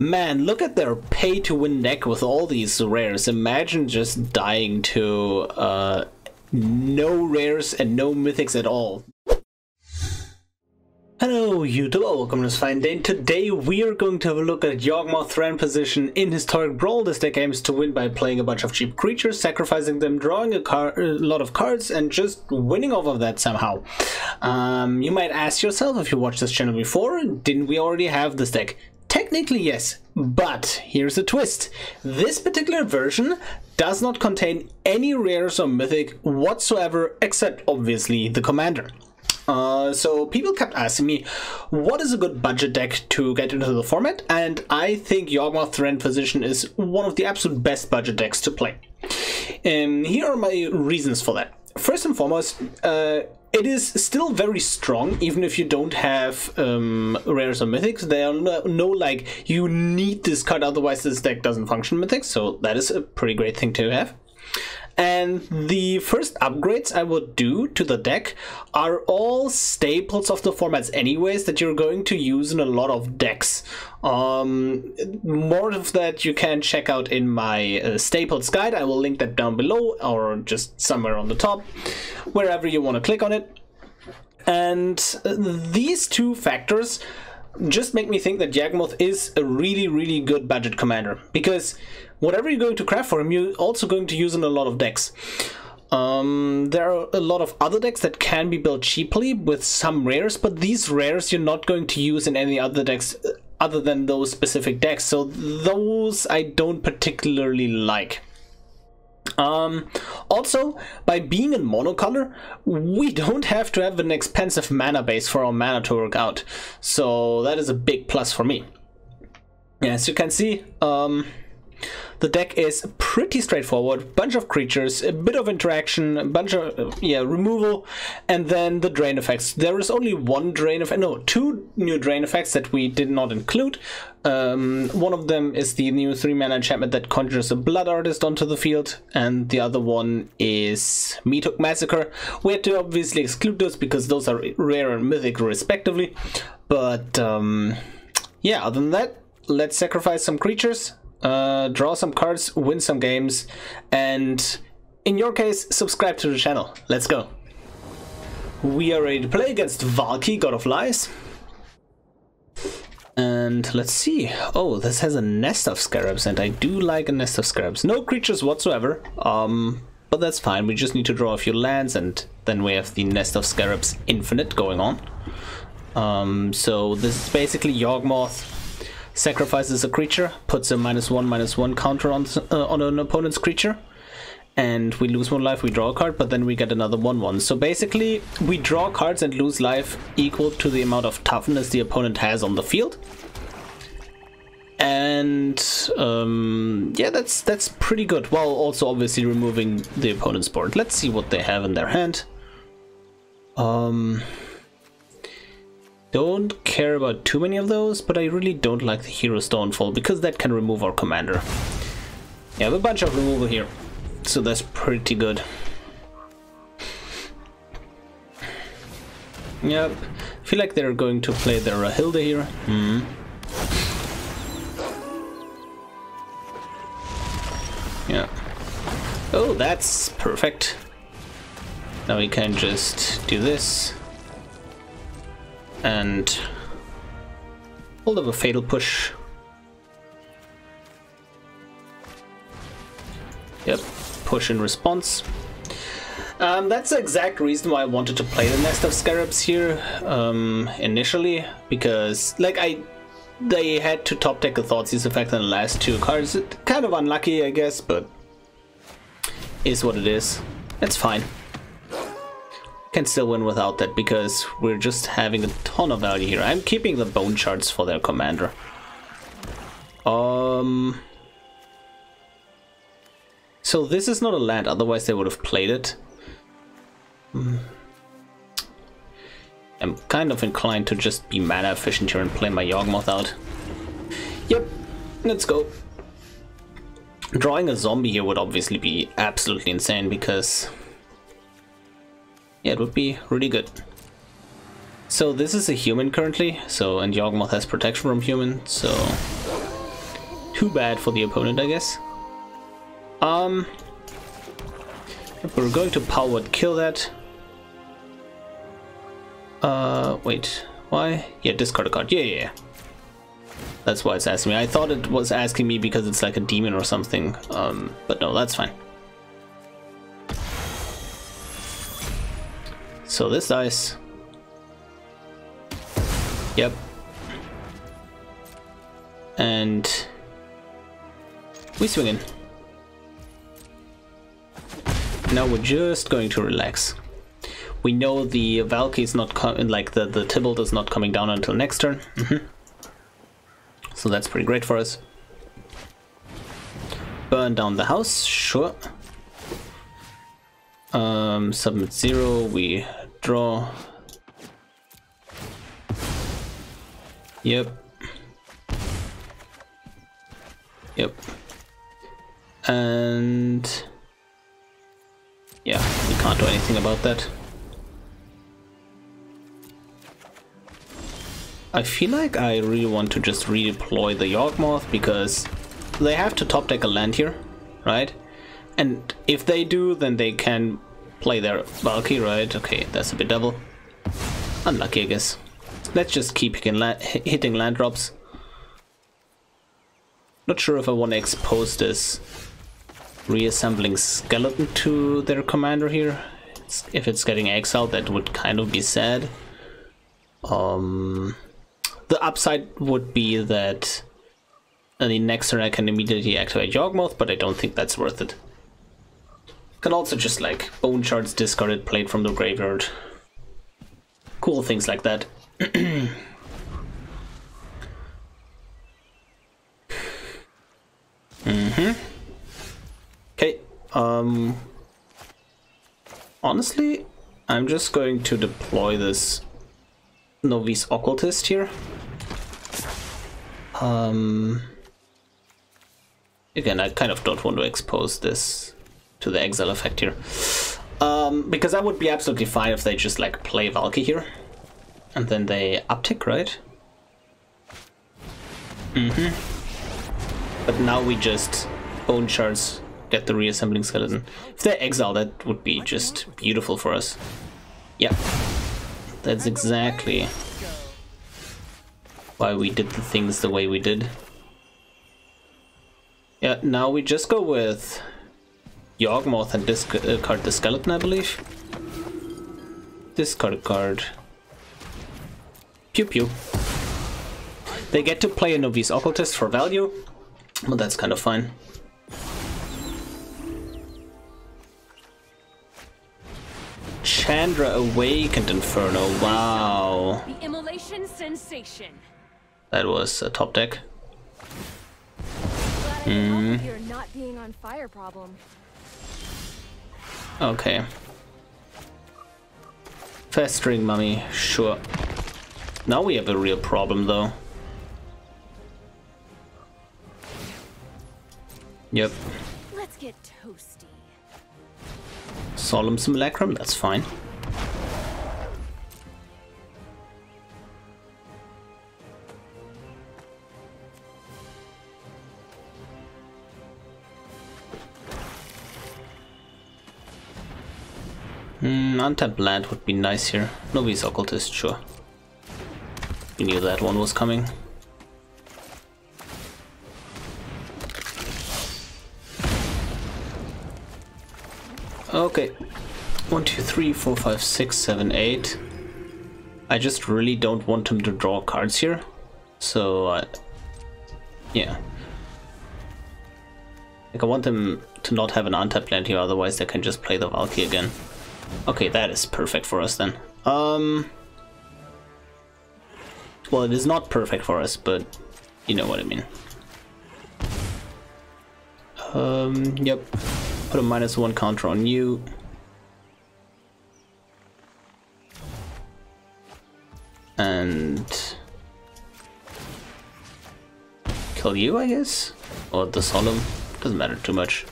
Man, look at their pay-to-win deck with all these rares. Imagine just dying to no rares and no mythics at all. Hello YouTube, welcome to MTGA, and today we are going to have a look at Yawgmoth Thran position in Historic Brawl. This deck aims to win by playing a bunch of cheap creatures, sacrificing them, drawing a lot of cards, and just winning off of that somehow. You might ask yourself, if you watched this channel before, didn't we already have this deck? Technically yes, but here's the twist. This particular version does not contain any rares or mythic whatsoever, except obviously the commander. So people kept asking me, what is a good budget deck to get into the format? And I think Yawgmoth Thran position is one of the absolute best budget decks to play. Here are my reasons for that. First and foremost, it is still very strong, even if you don't have rares or mythics. There are no like, you need this card, otherwise this deck doesn't function mythics, so that is a pretty great thing to have. And the first upgrades I would do to the deck are all staples of the formats anyways that you're going to use in a lot of decks. More of that you can check out in my staples guide. I will link that down below or just somewhere on the top, wherever you want to click on it. And these two factors just make me think that Yawgmoth is a really good budget commander, because whatever you're going to craft for him, you're also going to use in a lot of decks. There are a lot of other decks that can be built cheaply with some rares, but these rares you're not going to use in any other decks other than those specific decks, so those I don't particularly like. Also, by being in monocolor, we don't have to have an expensive mana base for our mana to work out, so that is a big plus for me. As you can see, the deck is pretty straightforward. Bunch of creatures, a bit of interaction, a bunch of removal, and then the drain effects. There is only one drain effect, no, two new drain effects that we did not include. One of them is the new 3-mana enchantment that conjures a Blood Artist onto the field, and the other one is Meathook Massacre. We had to obviously exclude those because those are rare and mythic respectively. But yeah, other than that, let's sacrifice some creatures, draw some cards, win some games, and in your case, subscribe to the channel. Let's go. We are ready to play against Valky, God of Lies. And let's see. Oh, this has a Nest of Scarabs, and I do like a Nest of Scarabs. No creatures whatsoever, but that's fine. We just need to draw a few lands, and then we have the Nest of Scarabs Infinite going on. So this is basically Yawgmoth sacrifices a creature, puts a -1/-1 counter on an opponent's creature, and we lose 1 life, we draw a card, but then we get another 1/1. So basically, we draw cards and lose life equal to the amount of toughness the opponent has on the field. And yeah, that's pretty good, while also obviously removing the opponent's board. Let's see what they have in their hand. Don't care about too many of those, but I really don't like the Hero Stonefall because that can remove our commander. Yeah, have a bunch of removal here, so that's pretty good. Yep, I feel like they're going to play their Hilda here. Yeah. Oh, that's perfect. Now we can just do this and hold up a Fatal Push. Yep, push in response. That's the exact reason why I wanted to play the Nest of Scarabs here initially, because like they had to top deck a Thoughtseize effect on the last 2 cards. Kind of unlucky, I guess, but is what it is. It's fine. Can still win without that because we're just having a ton of value here. I'm keeping the Bone Shards for their commander. So this is not a land, otherwise they would have played it. I'm kind of inclined to just be mana efficient here and play my Yawgmoth out. Yep, let's go. Drawing a zombie here would obviously be absolutely insane because yeah, it would be really good. So this is a human currently, so, and Yawgmoth has protection from human, so too bad for the opponent, I guess. We're going to power word kill that. Wait, why? Yeah, discard a card. Yeah. That's why it's asking me. I thought it was asking me because it's like a demon or something. But no, that's fine. So this dice. Yep. And we swing in. Now we're just going to relax. We know the Valky is not coming, like the Tybalt is not coming down until next turn. So that's pretty great for us. Burn down the house, sure. Submit 0, we draw. Yep. And yeah, we can't do anything about that. I feel like I really want to just redeploy the Yawgmoth because they have to top deck a land here, right? And if they do, then they can play their Valky, right? Okay, that's a bit double. Unlucky, I guess. Let's just keep hitting land drops. Not sure if I want to expose this reassembling skeleton to their commander here. If it's getting exiled, that would kind of be sad. The upside would be that the next turn I can immediately activate Yawgmoth, but I don't think that's worth it. Can also just like Bone Shards, discarded, played from the graveyard. Cool things like that. Okay, honestly, I'm just going to deploy this Novice Occultist here. Again, I kind of don't want to expose this to the exile effect here. Because that would be absolutely fine if they just like play Valky here. And then they uptick, right? But now we just Bone Shards, get the reassembling skeleton. If they exile, that would be just beautiful for us. Yeah. That's exactly why we did the things the way we did. Yeah, now we just go with Yawgmoth and discard the skeleton, I believe. Discard a card. Pew pew. They get to play a Novice Occultist for value, but that's kind of fine. Chandra Awakened Inferno, wow. The immolation sensation. That was a top deck. You're not being on fire problem. Okay. Festering Mummy, sure. Now we have a real problem though. Yep. Let's get toasty. Solemn Simulacrum, that's fine. Untapped land would be nice here. Novice Occultist, sure. We knew that one was coming. Okay. 1, 2, 3, 4, 5, 6, 7, 8. I just really don't want him to draw cards here. So, yeah. Like, I want them to not have an untapped land here, otherwise they can just play the Valky again. Okay, that is perfect for us then. Well, it is not perfect for us, but you know what I mean. Yep. Put a -1 counter on you. And kill you, I guess? Or the Solemn. Doesn't matter too much.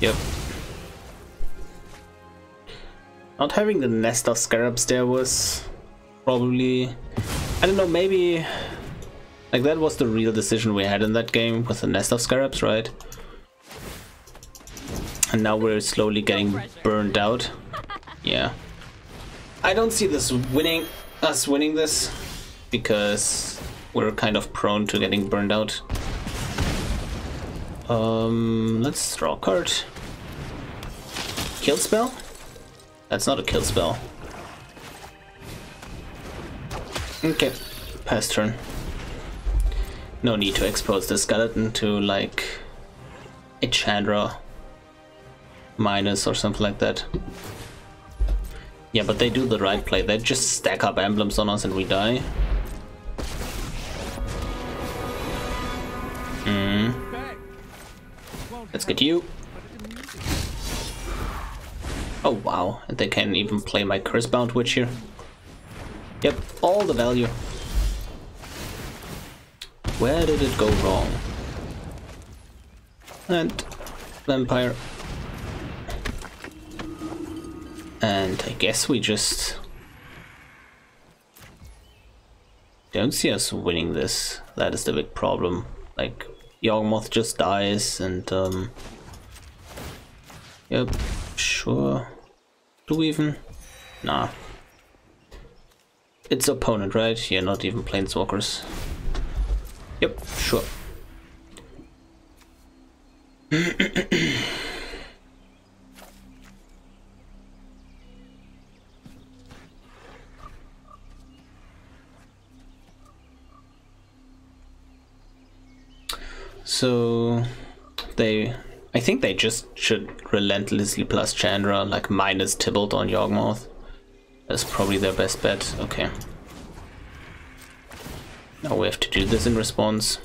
Yep. Not having the Nest of Scarabs there was probably I don't know, maybe like that was the real decision we had in that game with the Nest of Scarabs, right? And now we're slowly getting burned out. Yeah. I don't see us winning this because we're kind of prone to getting burned out. Let's draw a card. Kill spell? That's not a kill spell. Okay, pass turn. No need to expose the skeleton to like a Chandra minus or something like that. Yeah, but they do the right play. They just stack up emblems on us and we die. Let's get you. Oh wow, and they can even play my Curse-bound Witch here. Yep, all the value. Where did it go wrong? And Vampire. And I guess we just don't see us winning this. That is the big problem. Like, Yawgmoth just dies and yep, sure. Do we even? Nah. It's opponent, right? Yeah, not even Planeswalkers. Yep, sure. So I think they just should relentlessly plus Chandra, like minus Tybalt on Yawgmoth. That's probably their best bet. Okay. Now we have to do this in response.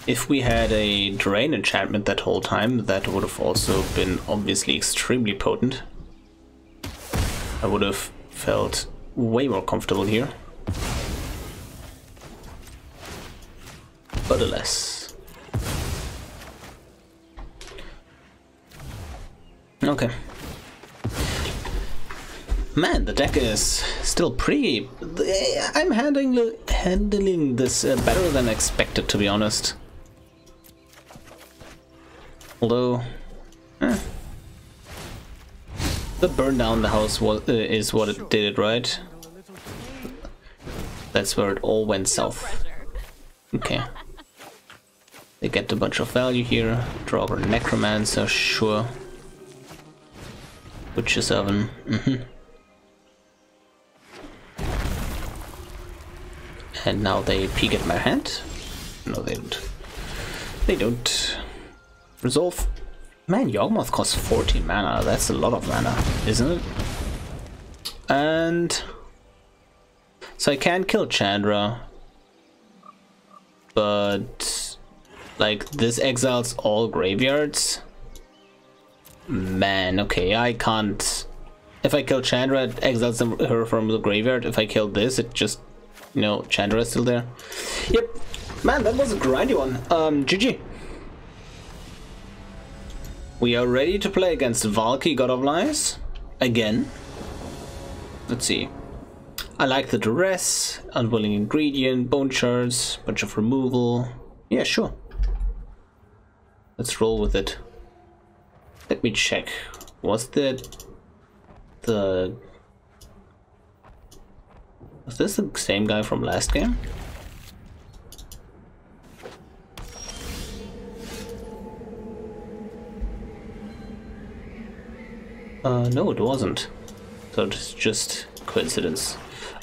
If we had a Drain enchantment that whole time, that would have also been obviously extremely potent. I would have felt way more comfortable here. But alas. Okay. Man, the deck is still pretty... I'm handling this better than expected, to be honest. Although... the burn down the house is what it did it, right? That's where it all went south. Okay. They get a bunch of value here. Draw over Necromancer, sure. Witch's Oven. And now they peek at my hand. No, they don't. They don't. Resolve. Man, Yawgmoth costs 14 mana. That's a lot of mana, isn't it? And so I can kill Chandra, but like this exiles all graveyards. Man, okay, I can't. If I kill Chandra, it exiles her from the graveyard. If I kill this, it just, you know, Chandra is still there. Yep, man, that was a grindy one. GG. We are ready to play against Valky, God of Lies. Again. Let's see. I like the Duress, Unwilling Ingredient, Bone Shards, bunch of removal. Yeah, sure. Let's roll with it. Let me check. Was this the same guy from last game? No, it wasn't. So it's just coincidence.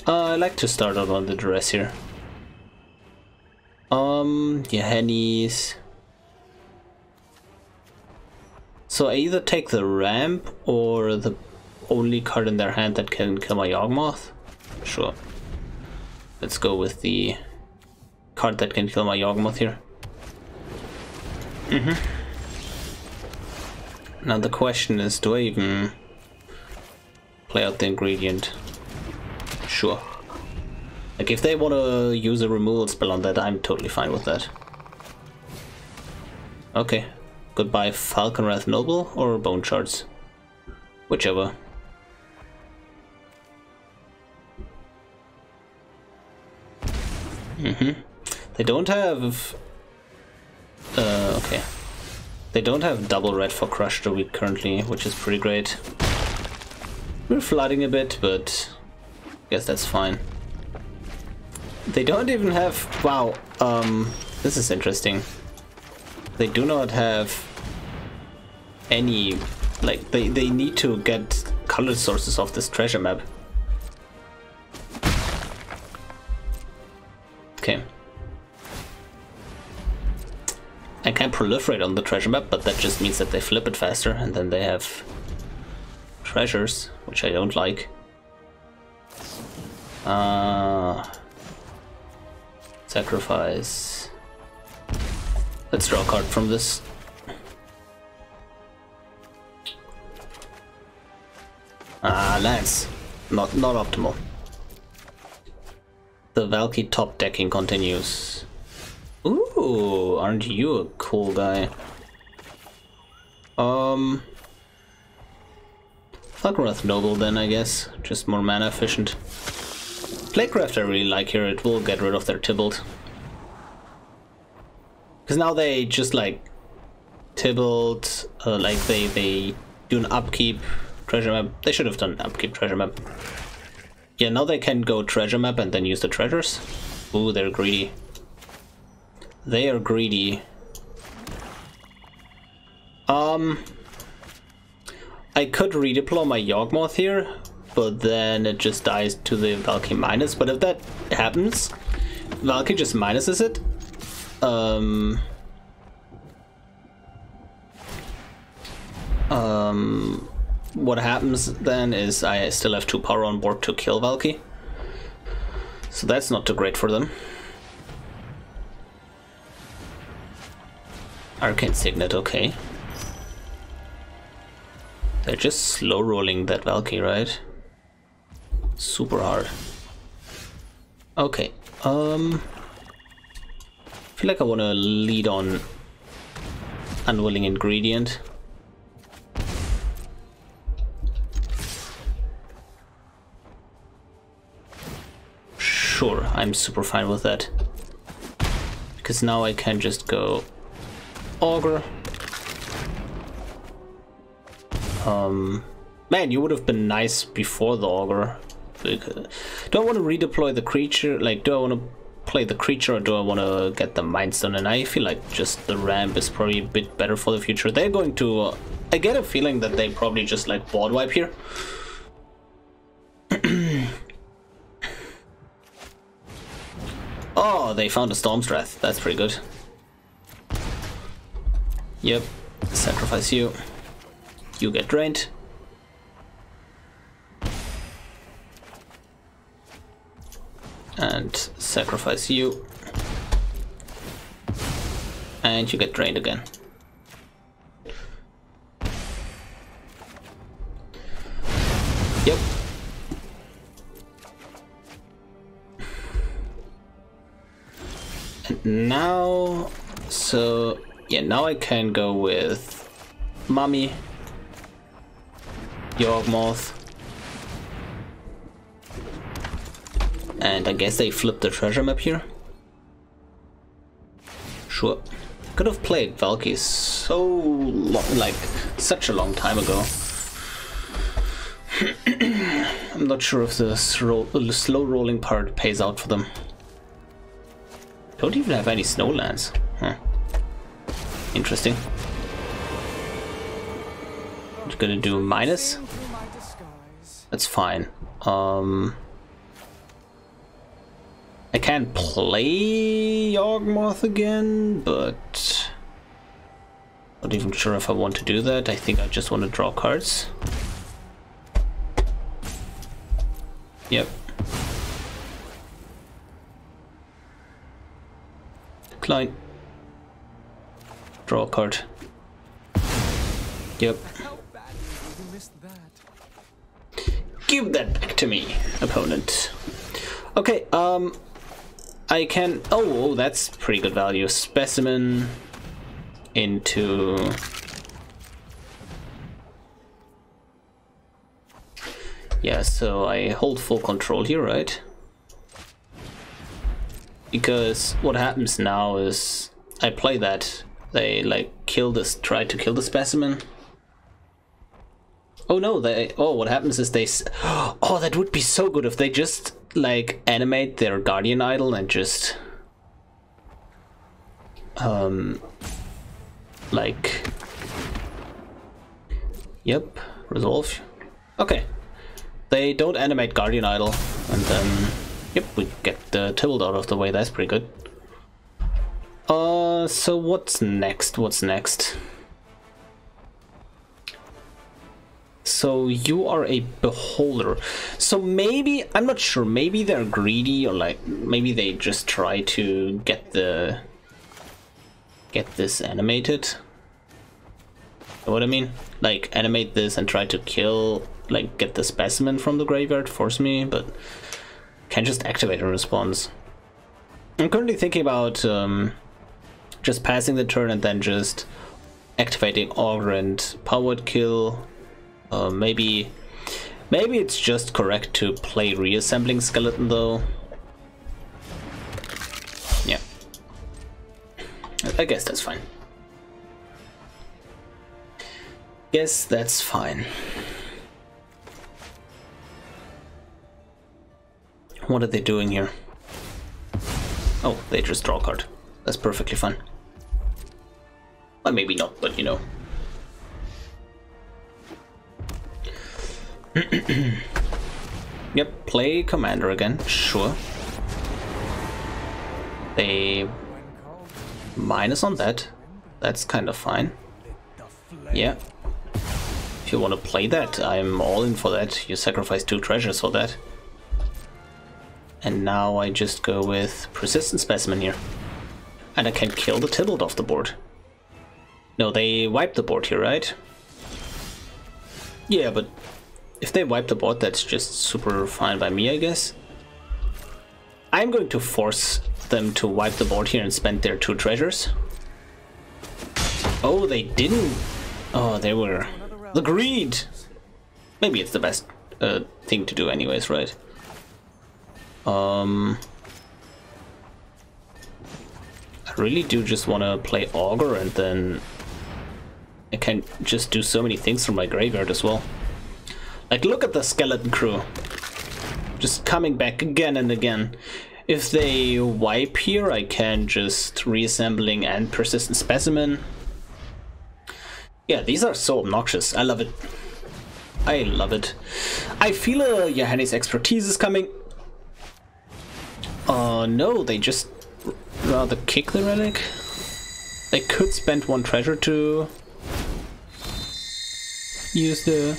I like to start out on the Duress here. Yeah, Hennies. So I either take the ramp or the only card in their hand that can kill my Yawgmoth. Sure. Let's go with the card that can kill my Yawgmoth here. Now the question is, do I even play out the ingredient? Sure. Like if they want to use a removal spell on that, I'm totally fine with that. Okay. Goodbye Falconwrath Noble or Bone Shards. Whichever. They don't have... okay. They don't have double red for Crush the Weak currently, which is pretty great. We're flooding a bit, but I guess that's fine. They don't even have... Wow, this is interesting. They do not have any... Like, they need to get color sources off this treasure map. Okay. I can't proliferate on the treasure map, but that just means that they flip it faster, and then they have treasures, which I don't like. Sacrifice. Let's draw a card from this. Lance. Not optimal. The Valky top decking continues. Ooh, aren't you a cool guy? Falconwrath Noble then, I guess. Just more mana efficient. Plaguecrafter I really like here, it will get rid of their Tybalt. Because now they just like Tybalt, like they do an upkeep treasure map. They should have done an upkeep treasure map. Yeah, now they can go treasure map and then use the treasures. Ooh, they're greedy. They are greedy. I could redeploy my Yawgmoth here, but then it just dies to the Valky minus. But if that happens, Valky just minuses it. What happens then is I still have 2 power on board to kill Valky. So that's not too great for them. Arcane Signet, okay. They're just slow rolling that Valky, right? Super hard. Okay, I feel like I want to lead on Unwilling Ingredient. Sure, I'm super fine with that. Because now I can just go Augur. Man, you would have been nice before the Augur. Do I want to redeploy the creature? Like, do I want to play the creature or do I want to get the Mindstone? And I feel like just the ramp is probably a bit better for the future. They're going to... I get a feeling that they probably just like board wipe here. Oh, they found a Storm's Wrath. That's pretty good. Yep. Sacrifice you. You get drained. And sacrifice you. And you get drained again. Yep. And now, so yeah, now I can go with Mummy, Yawgmoth, and I guess they flipped the treasure map here. Sure. Could have played Valky so long, like such a long time ago. I'm not sure if the slow rolling part pays out for them. Don't even have any snowlands. Huh. Interesting. I'm just gonna do minus. That's fine. I can play Yawgmoth again, but not even sure if I want to do that. I think I just want to draw cards. Yep. Decline. Draw a card. Yep. Give that back to me, opponent. Okay, I can... Oh, that's pretty good value. Specimen. into... Yeah, so I hold full control here, right? Because what happens now is I play that. They like try to kill the specimen. Oh no, what happens is they... Oh, that would be so good if they just like animate their guardian idol and just... like... Yep, resolve. Okay. They don't animate guardian idol, and then... Yep, we get the Tybalt out of the way, that's pretty good. So what's next? What's next? So you are a beholder. So maybe, I'm not sure, maybe they're greedy, or like, maybe they just try to get this animated. You know what I mean? Like, animate this and try to kill, like, get the specimen from the graveyard, force me, but can't just activate a response. I'm currently thinking about just passing the turn and then just activating Augur and powered kill. Maybe it's just correct to play reassembling skeleton though. Yeah, I guess that's fine. Guess that's fine. What are they doing here? Oh, they just draw a card. That's perfectly fine. Well, maybe not, but you know. Yep, play commander again, sure. They minus on that. That's kind of fine. Yeah. If you want to play that, I'm all in for that. You sacrifice 2 treasures for that. And now I just go with Persistent Specimen here. And I can kill the Tybalt off the board. No, they wipe the board here, right? Yeah, but if they wipe the board, that's just super fine by me, I guess. I'm going to force them to wipe the board here and spend their 2 treasures. Oh, they didn't. Oh, they were... The greed! Maybe it's the best thing to do anyways, right? I really do just want to play Augur, and then I can just do so many things from my graveyard as well. Like, look at the skeleton crew. Just coming back again and again. If they wipe here, I can just reassembling and Persistent Specimen. Yeah, these are so obnoxious. I love it. I love it. I feel Johannes' expertise is coming. No, they just rather kick the relic. They could spend 1 treasure to use the...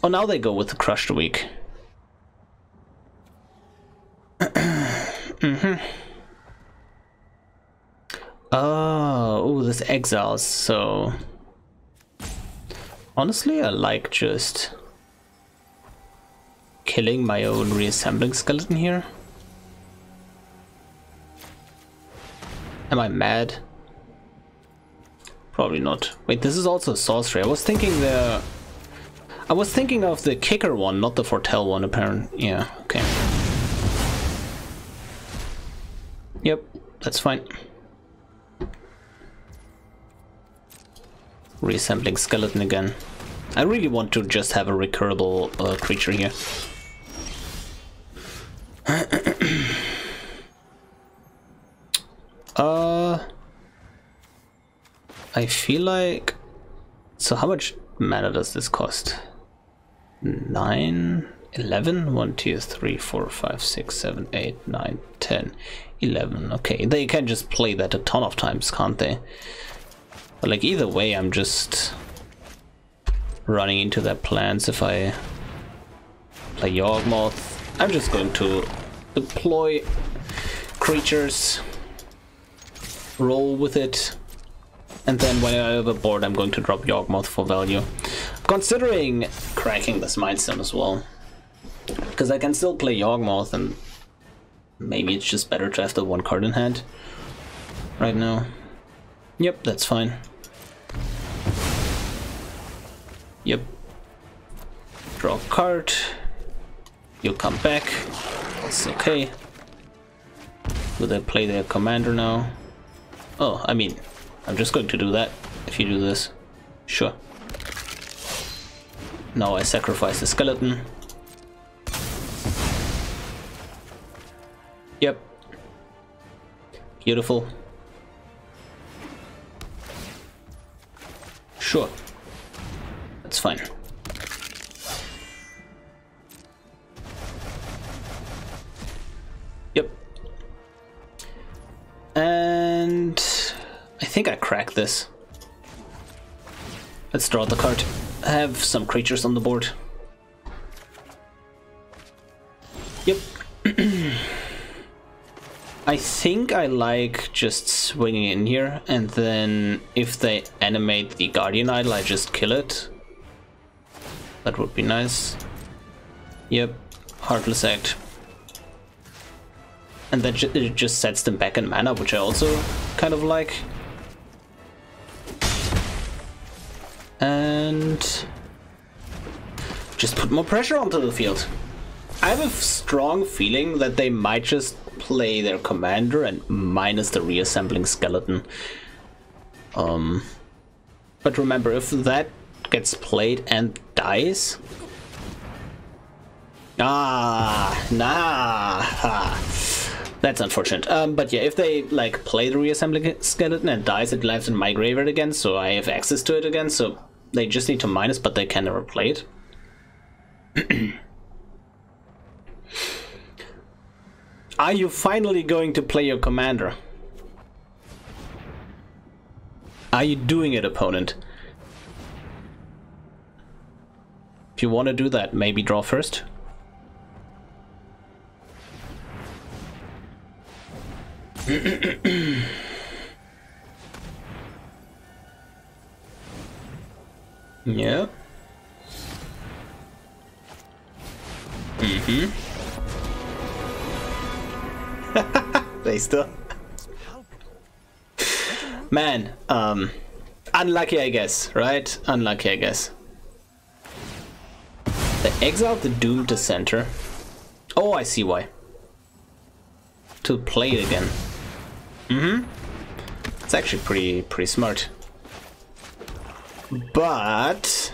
Oh, now they go with the Crush the Weak. Oh, this exiles, so... Honestly, I like just killing my own reassembling skeleton here. Am I mad? Probably not. Wait, this is also sorcery. I was thinking of the kicker one, not the foretell one, apparently. Yeah, okay. Yep, that's fine. Reassembling skeleton again. I really want to just have a recurable creature here. I feel like... So how much mana does this cost? 9, 11? 1, 2, 3, 4, 5, 6, 7, 8, 9, 10, 11. Okay, they can just play that a ton of times, can't they? But like either way, I'm just running into their plans. If I play Yawgmoth, I'm just going to deploy creatures, roll with it, and then when I have a board, I'm going to drop Yawgmoth for value. I'm considering cracking this Mindstone as well, because I can still play Yawgmoth, and maybe it's just better to have the 1 card in hand right now. Yep, that's fine. Yep. Draw a card. You come back. It's okay. Will they play their commander now? Oh, I mean, I'm just going to do that if you do this. Sure. Now I sacrifice the skeleton. Yep. Beautiful. Sure. That's fine. Yep. And I think I cracked this. Let's draw the card. Have some creatures on the board. Yep. I think I like just swinging in here, and then if they animate the Guardian Idol, I just kill it. That would be nice. Yep. Heartless Act. And then it just sets them back in mana, which I also kind of like. And just put more pressure onto the field. I have a strong feeling that they might just play their commander and minus the reassembling skeleton. But remember, if that gets played and dies... That's unfortunate. But yeah, if they like play the reassembling skeleton and dies, it lands in my graveyard again, so I have access to it again, so they just need to minus, but they can never play it. Are you finally going to play your commander? Are you doing it, opponent? If you want to do that, maybe draw first. Yeah. They still. Man, unlucky, I guess, right? Unlucky, I guess. They exiled the Doomed Dissenter. Oh, I see why. To play it again. It's actually pretty smart. But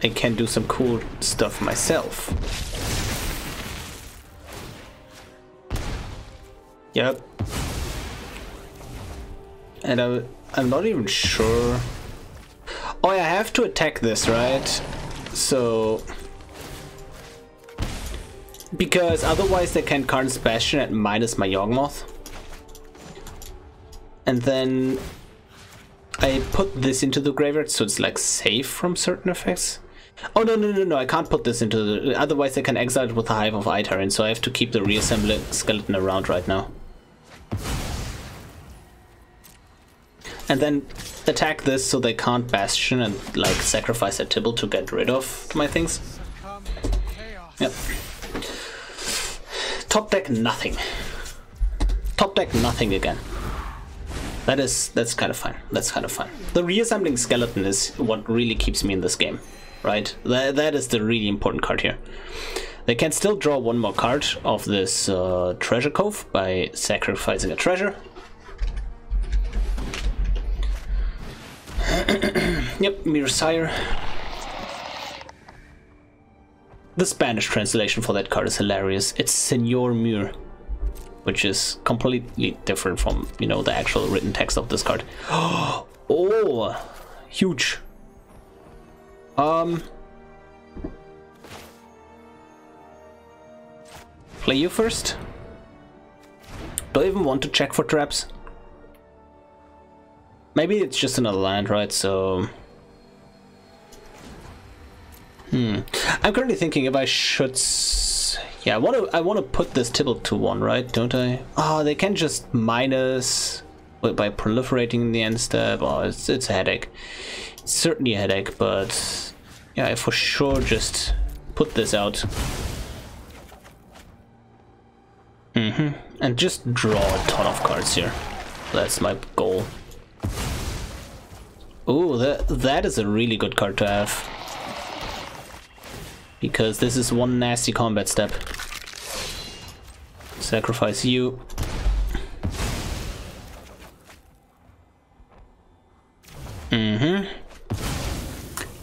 I can do some cool stuff myself. Yep. And I'm not even sure. Oh, I have to attack this, right? So... Because otherwise they can cast Bastion and minus my Yawgmoth. And then I put this into the graveyard so it's like safe from certain effects. Oh no, I can't put this into the... Otherwise they can exile it with a Hive of Itaran, so I have to keep the reassembly skeleton around right now. And then attack this so they can't Bastion and like sacrifice a Tibble to get rid of my things. Yep. Top deck nothing. Top deck nothing again. That's kind of fun. That's kind of fun. The reassembling skeleton is what really keeps me in this game, right? That is the really important card here. They can still draw one more card of this treasure cove by sacrificing a treasure. Yep, Mirror Sire. The Spanish translation for that card is hilarious. It's Señor Muir, which is completely different from, you know, the actual written text of this card. Oh, huge. Play you first. Do I even want to check for traps? Maybe it's just another land, right? So... I'm currently thinking if I should... Yeah, I want to put this Tibble to 1, right? Don't I? Oh, they can just minus by proliferating in the end step. Oh, it's a headache. It's certainly a headache, but yeah, I for sure just put this out. And just draw a ton of cards here. That's my goal. Ooh, that is a really good card to have. Because this is one nasty combat step. Sacrifice you.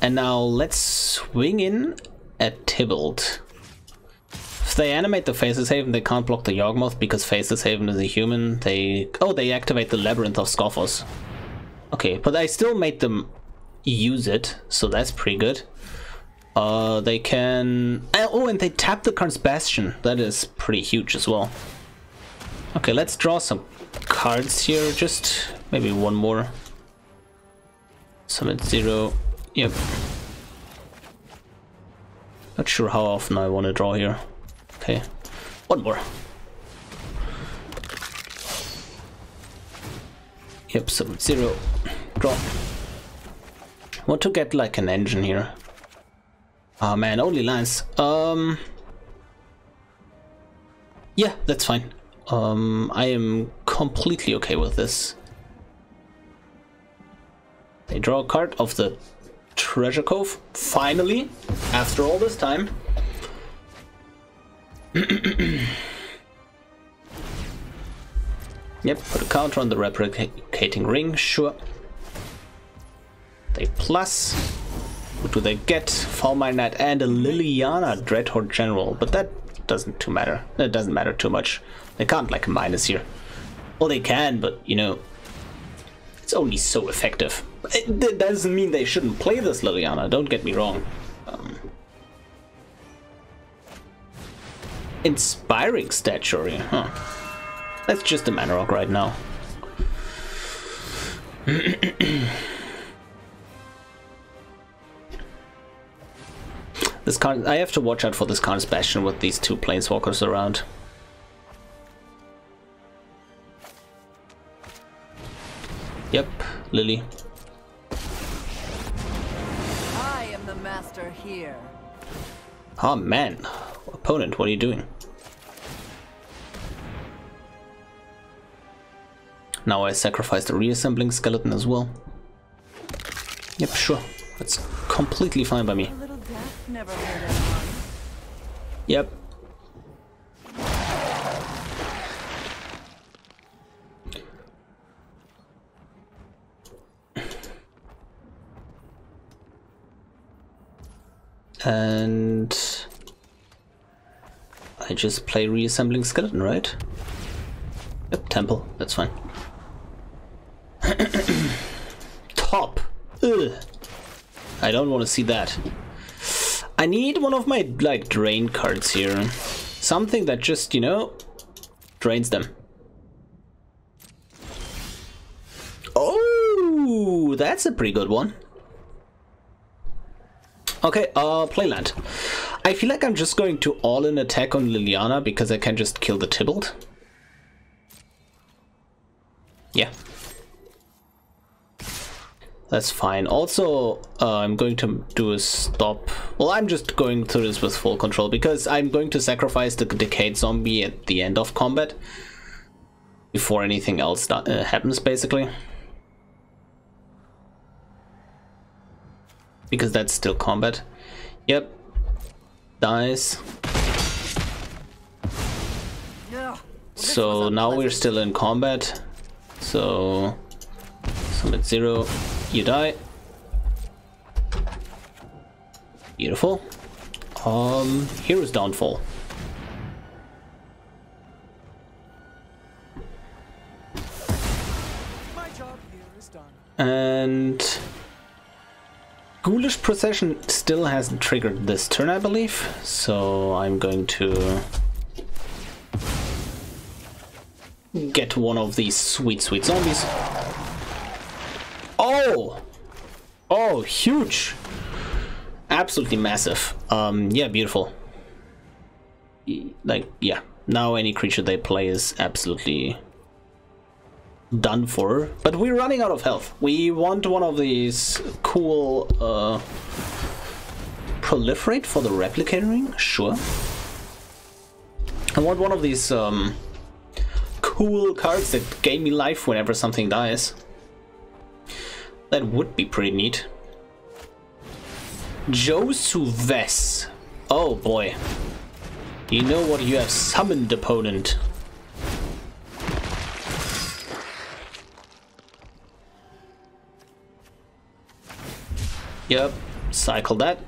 And now let's swing in at Tybalt. If they animate the Faceless Haven, they can't block the Yawgmoth because Faceless Haven is a human. They activate the Labyrinth of Scoffers. Okay, but I still made them use it, so that's pretty good. They can... Oh, and they tap the card's Bastion. That is pretty huge as well. Okay, let's draw some cards here. Just maybe one more. Summon 0. Yep. Not sure how often I want to draw here. Okay, one more. Yep, summon 0. Draw. Want to get like an engine here. Oh man, only lands. Yeah, that's fine. I am completely okay with this. They draw a card of the Treasure Cove, finally, after all this time. Yep, put a counter on the Replicating Ring, sure. They plus. What do they get? Foulmire Knight and a Liliana Dreadhorde General, but that doesn't matter. It doesn't matter too much. They can't like minus here. Well, they can, but you know, it's only so effective. That doesn't mean they shouldn't play this Liliana, don't get me wrong. Inspiring Statuary, huh? That's just a mana rock right now. This card, I have to watch out for this card's Bastion with these two planeswalkers around. Yep, Lily. I am the master here. Oh man, opponent, what are you doing? Now I sacrifice the reassembling skeleton as well. Yep, sure. That's completely fine by me. A little death never hurt anyone. Yep. And I just play reassembling skeleton, right? Yep, temple, that's fine. Top. Ugh. I don't want to see that. I need one of my like drain cards here. Something that just, you know, drains them. Oh, that's a pretty good one. Okay, play land. I feel like I'm just going to all-in attack on Liliana because I can just kill the Tybalt. Yeah. That's fine. Also, I'm going to do a stop. Well, I'm just going through this with full control because I'm going to sacrifice the Decayed Zombie at the end of combat before anything else happens, basically. Because that's still combat. Yep. Dies. So now we're still in combat. So summon 0. You die. Beautiful. Hero's Downfall. My job here is done. And Ghoulish Procession still hasn't triggered this turn, I believe. So I'm going to get one of these sweet, sweet zombies. Oh! Oh, huge! Absolutely massive. Yeah, beautiful. Like, yeah. Now any creature they play is absolutely done for. But we're running out of health. We want one of these cool Proliferate for the Replicator Ring? Sure. I want one of these cool cards that gain me life whenever something dies. That would be pretty neat. Josuves. Oh boy. You know what you have summoned, opponent. Yep, cycle that.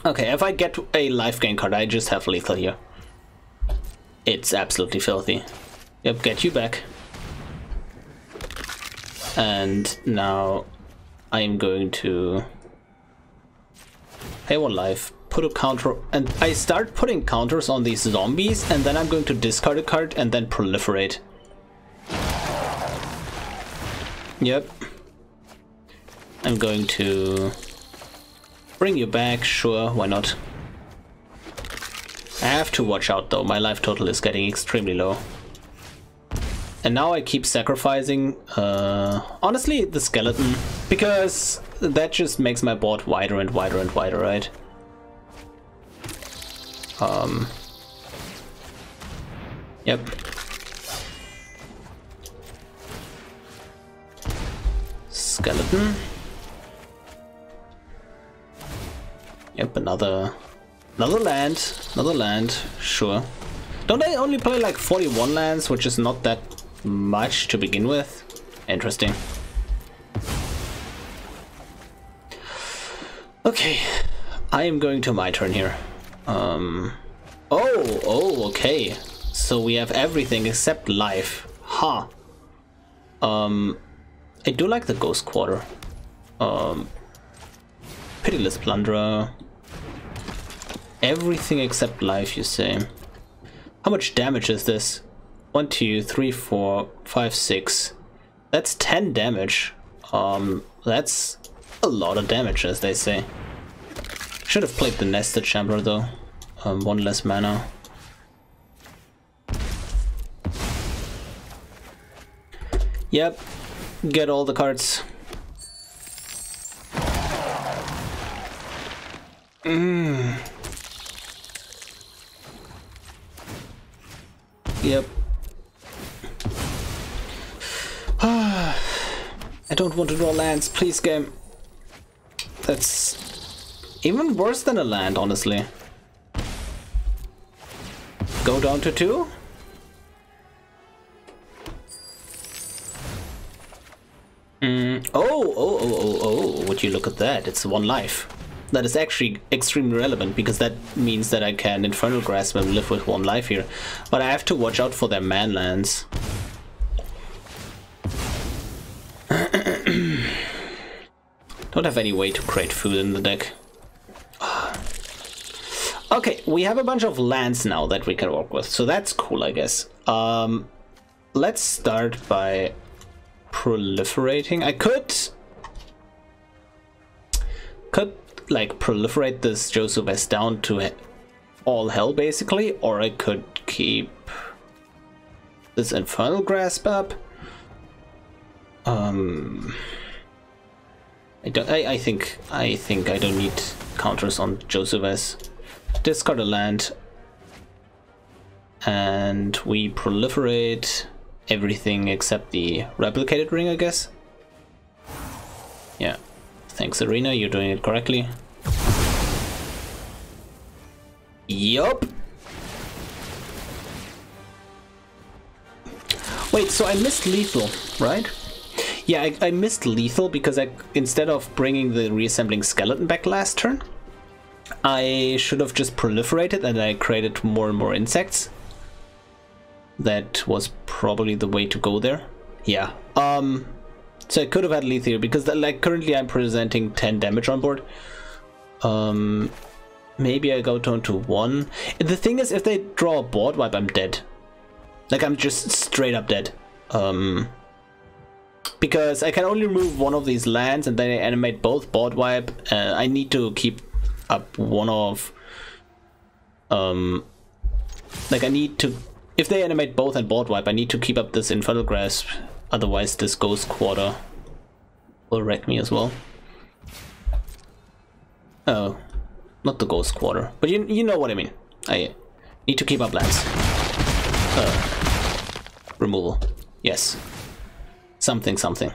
Okay, if I get a life gain card, I just have lethal here. It's absolutely filthy. Yep, get you back. And now I'm going to pay 1 life, put a counter, and I start putting counters on these zombies, and then I'm going to discard a card and then proliferate. Yep. I'm going to bring you back, sure, why not? I have to watch out though, my life total is getting extremely low. And now I keep sacrificing, honestly, the skeleton, because that just makes my board wider and wider and wider, right? Yep. Skeleton. Yep, another land, sure. Don't I only play like 41 lands, which is not that much to begin with? Interesting. Okay, I am going to my turn here. Oh, okay. So we have everything except life. Huh. I do like the Ghost Quarter. Pitiless Plunderer. Everything except life, you say. How much damage is this? 1, 2, 3, 4, 5, 6. That's 10 damage. That's a lot of damage, as they say. Should have played the Nested Shambler though. 1 less mana. Yep. Get all the cards. Yep. I don't want to draw lands, please game. That's even worse than a land, honestly. Go down to 2? Oh, would you look at that? It's 1 life. That is actually extremely relevant, because that means that I can Infernal Grasp and live with 1 life here. But I have to watch out for their man lands. Don't have any way to create food in the deck. Okay, we have a bunch of lands now that we can work with, so that's cool, I guess. Let's start by proliferating. I could like proliferate this Josuves down to all hell basically, or I could keep this Infernal Grasp up. I think I don't need counters on Josuves. Discard a land, and we proliferate everything except the replicated ring, I guess. Yeah. Thanks, Arena, you're doing it correctly. Yup. Wait, so I missed lethal, right? Yeah, I missed lethal because instead of bringing the reassembling skeleton back last turn, I should have just proliferated and I created more and more insects. That was probably the way to go there. Yeah. So I could have had lethal here because like currently I'm presenting 10 damage on board. Maybe I go down to 1. The thing is, if they draw a board wipe, I'm dead. Like I'm just straight up dead. Because I can only remove 1 of these lands and then I animate both board wipe. I need to keep up one of like I need to, if they animate both and board wipe, I need to keep up this Infernal Grasp, otherwise this Ghost Quarter will wreck me as well. Oh, not the Ghost Quarter, but you know what I mean. Need to keep up lands. Removal. Yes. Something, something.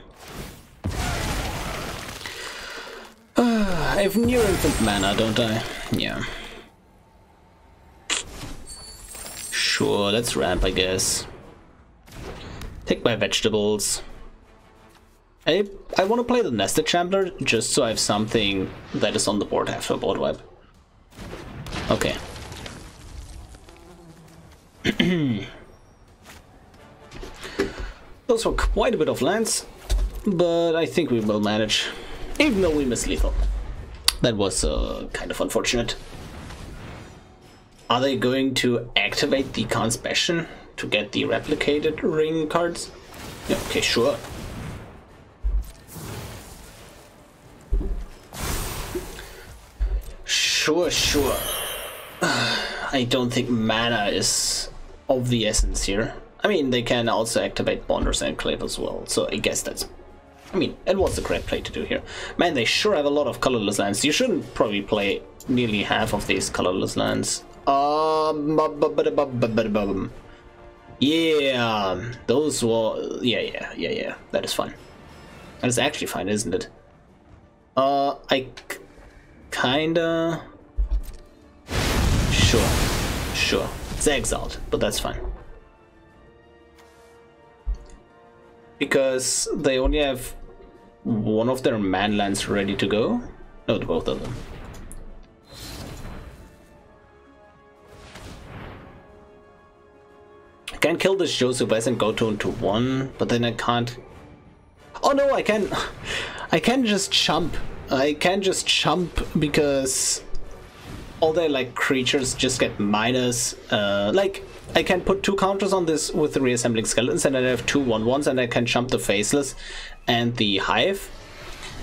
I have near infinite mana, don't I? Yeah. Sure, let's ramp, I guess. Take my vegetables. I want to play the Nested Shambler just so I have something that is on the board after a board wipe. Okay. Those were quite a bit of lands, but I think we will manage, even though we missed lethal. That was kind of unfortunate. Are they going to activate the Khan's Bastion to get the replicated ring cards? Yeah, okay, sure. Sure. I don't think mana is of the essence here. I mean, they can also activate Bonder's Enclave as well, so I guess that's... I mean, it was the correct play to do here. Man, they sure have a lot of colorless lands. You shouldn't probably play nearly half of these colorless lands. Yeah, those were... Yeah, that is fine. That is actually fine, isn't it? I kinda... Sure. It's exiled, but that's fine. Because they only have one of their man lands ready to go. No, both of them. I can kill this Joseph and go to 1, but then I can't. Oh no, I can just chump. I can just chump because all their like creatures just get minus. Like I can put 2 counters on this with the reassembling skeletons, and then I have 2 1/1s, and I can chump the Faceless and the Hive.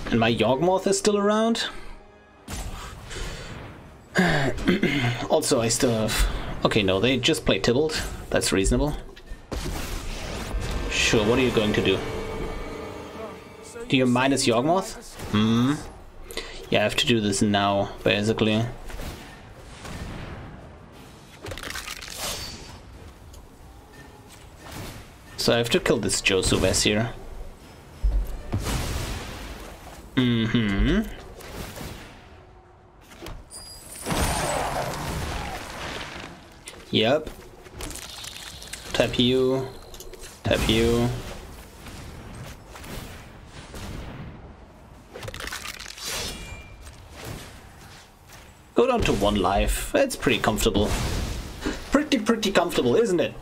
And my Yawgmoth is still around. Also, I still have. Okay, no, they just play Tybalt. That's reasonable. Sure, what are you going to do? Do you minus Yawgmoth? Yeah, I have to do this now, basically. So I have to kill this Josubes here. Yep. Tap you. Tap you. Go down to 1 life. It's pretty comfortable. Pretty comfortable, isn't it?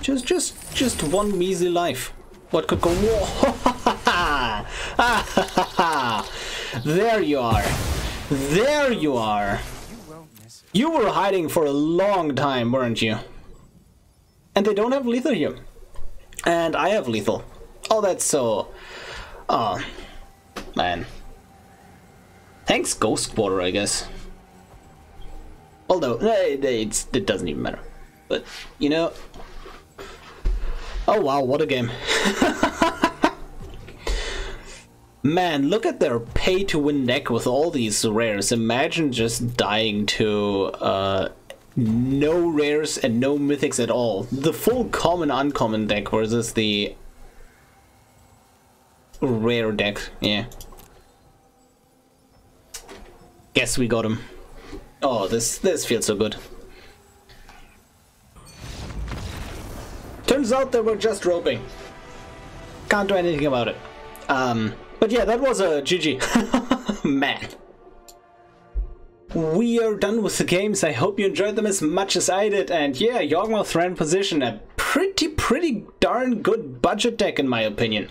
Just 1 measly life. What could go wrong? There you are. There you are. You were hiding for a long time, weren't you? And they don't have lethal here. And I have lethal. Oh, that's so... Oh, man. Thanks, Ghost Quarter, I guess. Although, it doesn't even matter. But, you know... Oh wow, what a game. Man, look at their pay-to-win deck with all these rares. Imagine just dying to no rares and no mythics at all. The full common uncommon deck versus the rare deck. Yeah. Guess we got him. Oh, this feels so good. Turns out they were just roping. Can't do anything about it. But yeah, that was a GG. Man. We are done with the games. I hope you enjoyed them as much as I did. And yeah, Yawgmoth Thran position, a pretty darn good budget deck in my opinion.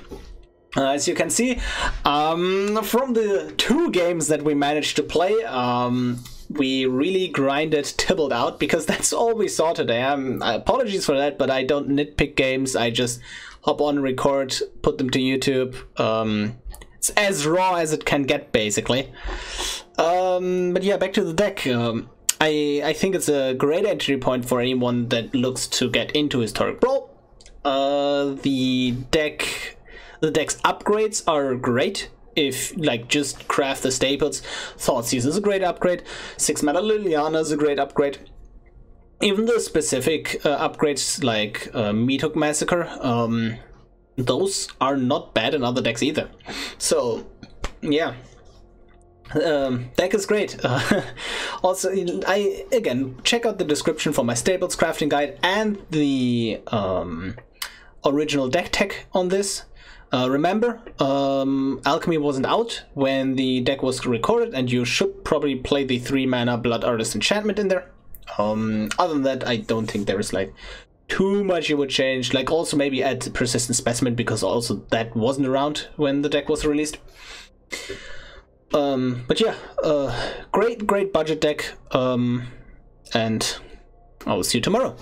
As you can see, from the 2 games that we managed to play, we really grinded Tybalt out because that's all we saw today. Apologies for that, but I don't nitpick games. I just hop on, record, put them to YouTube. It's as raw as it can get, basically. But yeah, back to the deck. I think it's a great entry point for anyone that looks to get into Historic Brawl. The deck's upgrades are great. If, like, just craft the staples. Thoughtseize is a great upgrade. 6 mana Liliana is a great upgrade. even the specific upgrades like Meat Hook Massacre, those are not bad in other decks either. So yeah, deck is great. Also, again, check out the description for my Stables crafting guide and the original deck tech on this. Remember, Alchemy wasn't out when the deck was recorded, and you should probably play the 3-mana Blood Artist enchantment in there. Other than that, I don't think there is like too much you would change. Like also maybe add Persistent Specimen, because also that wasn't around when the deck was released. But yeah, great budget deck, and I will see you tomorrow.